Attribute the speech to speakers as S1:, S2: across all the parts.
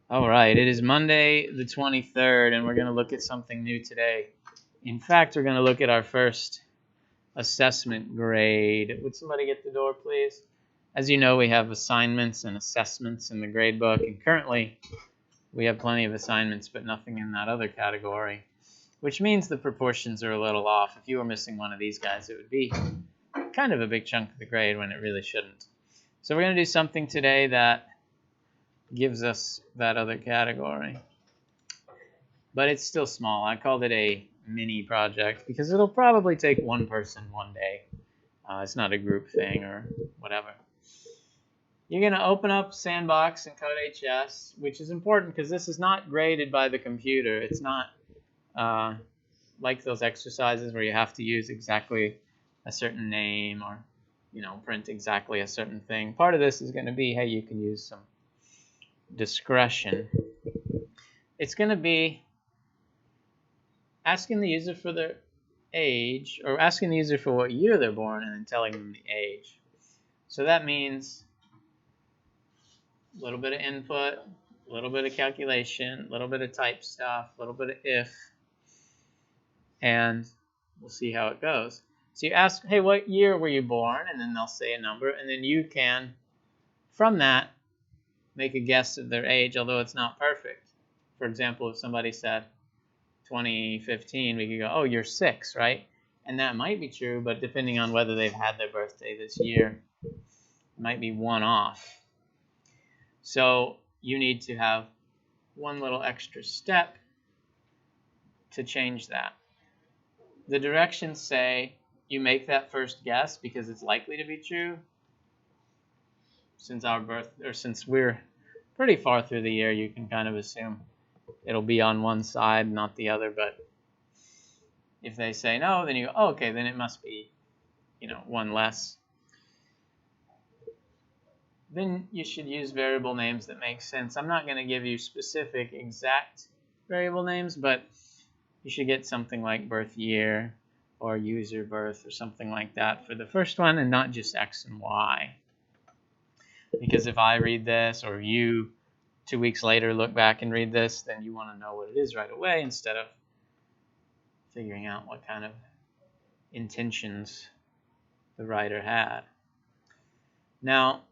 S1: All right, it is Monday the 23rd, and we're going to look at something new today. In fact, we're going to look at our first assessment grade. Would somebody get the door, please? As you know, we have assignments and assessments in the grade book, and currently we have plenty of assignments, but nothing in that other category, which means the proportions are a little off. If you were missing one of these guys, it would be kind of a big chunk of the grade when it really shouldn't. So we're going to do something today that gives us that other category. But it's still small. I called it a mini project because it'll probably take one person one day. It's not a group thing or whatever. You're going to open up Sandbox and CodeHS, which is important because this is not graded by the computer. It's not like those exercises where you have to use exactly a certain name or print exactly a certain thing. Part of this is going to be, hey, you can use some discretion. It's going to be asking the user for their age, or asking the user for what year they're born, and then telling them the age. So that means a little bit of input, a little bit of calculation, a little bit of type stuff, a little bit of if, and we'll see how it goes. So you ask, hey, what year were you born? And then they'll say a number, and then you can, from that, make a guess of their age, although it's not perfect. For example, if somebody said 2015, we could go, oh, you're 6, right? And that might be true, but depending on whether they've had their birthday this year, it might be one off. So you need to have one little extra step to change that. The directions say you make that first guess because it's likely to be true. Since we're pretty far through the year, you can kind of assume it'll be on one side, not the other. But if they say no, then you go, oh, okay, then it must be, one less. Then you should use variable names that make sense. I'm not going to give you specific, exact variable names, but you should get something like birth year or user birth or something like that for the first one, and not just X and Y. Because if I read this, or you 2 weeks later look back and read this, then you want to know what it is right away instead of figuring out what kind of intentions the writer had. Now,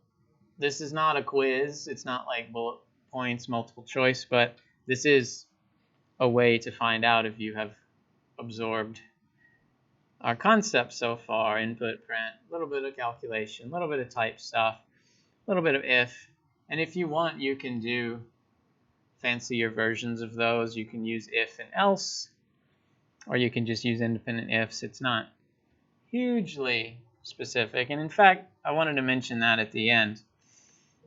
S1: this is not a quiz. It's not like bullet points, multiple choice, but this is a way to find out if you have absorbed our concept so far. Input, print, a little bit of calculation, a little bit of type stuff, a little bit of if. And if you want, you can do fancier versions of those. You can use if and else, or you can just use independent ifs. It's not hugely specific. And in fact, I wanted to mention that at the end.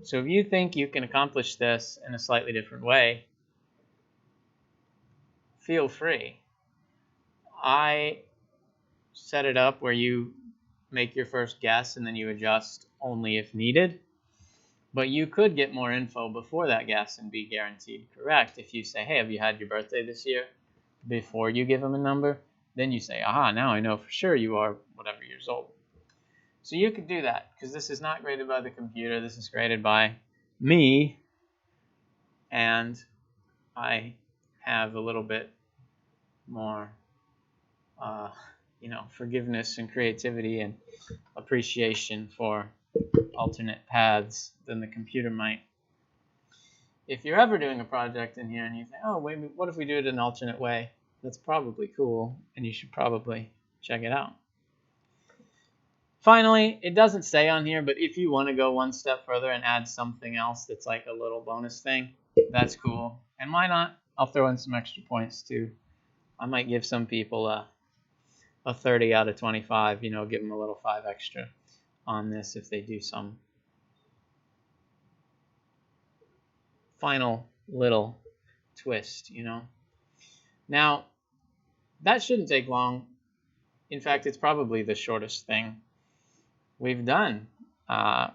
S1: So if you think you can accomplish this in a slightly different way, feel free. I set it up where you make your first guess and then you adjust only if needed. But you could get more info before that guess and be guaranteed correct. If you say, hey, have you had your birthday this year? Before you give them a number, then you say, aha, now I know for sure you are whatever years old. So you could do that because this is not graded by the computer. This is graded by me, and I have a little bit more forgiveness and creativity and appreciation for alternate paths than the computer might. If you're ever doing a project in here and you think, oh, wait, what if we do it an alternate way? That's probably cool, and you should probably check it out. Finally, it doesn't say on here, but if you want to go one step further and add something else that's like a little bonus thing, that's cool. And why not? I'll throw in some extra points too. I might give some people a 30 out of 25, give them a little 5 extra on this if they do some final little twist, Now, that shouldn't take long. In fact, it's probably the shortest thing we've done on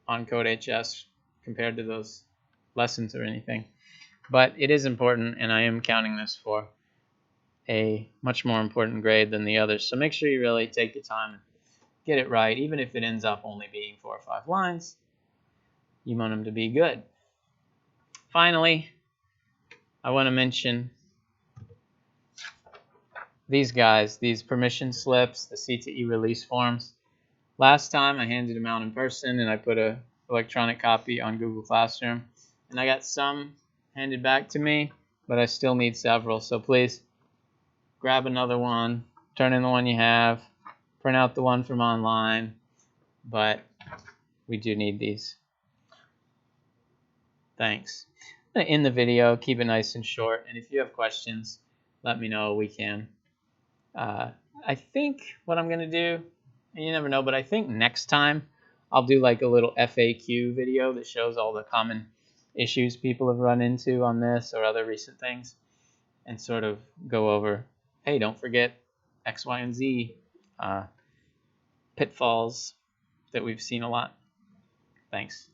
S1: CodeHS compared to those lessons or anything. But it is important, and I am counting this for a much more important grade than the others. So make sure you really take your time and get it right, even if it ends up only being 4 or 5 lines. You want them to be good. Finally, I want to mention these guys, these permission slips, the CTE release forms. Last time I handed them out in person and I put a electronic copy on Google Classroom, and I got some handed back to me, but I still need several. So please grab another one, turn in the one you have, print out the one from online, but we do need these. Thanks. I'm going to end the video, keep it nice and short, and if you have questions, let me know. We can. I think what I'm going to do, and you never know, but I think next time I'll do like a little FAQ video that shows all the common issues people have run into on this or other recent things, and sort of go over, hey, don't forget X, Y, and Z pitfalls that we've seen a lot. Thanks.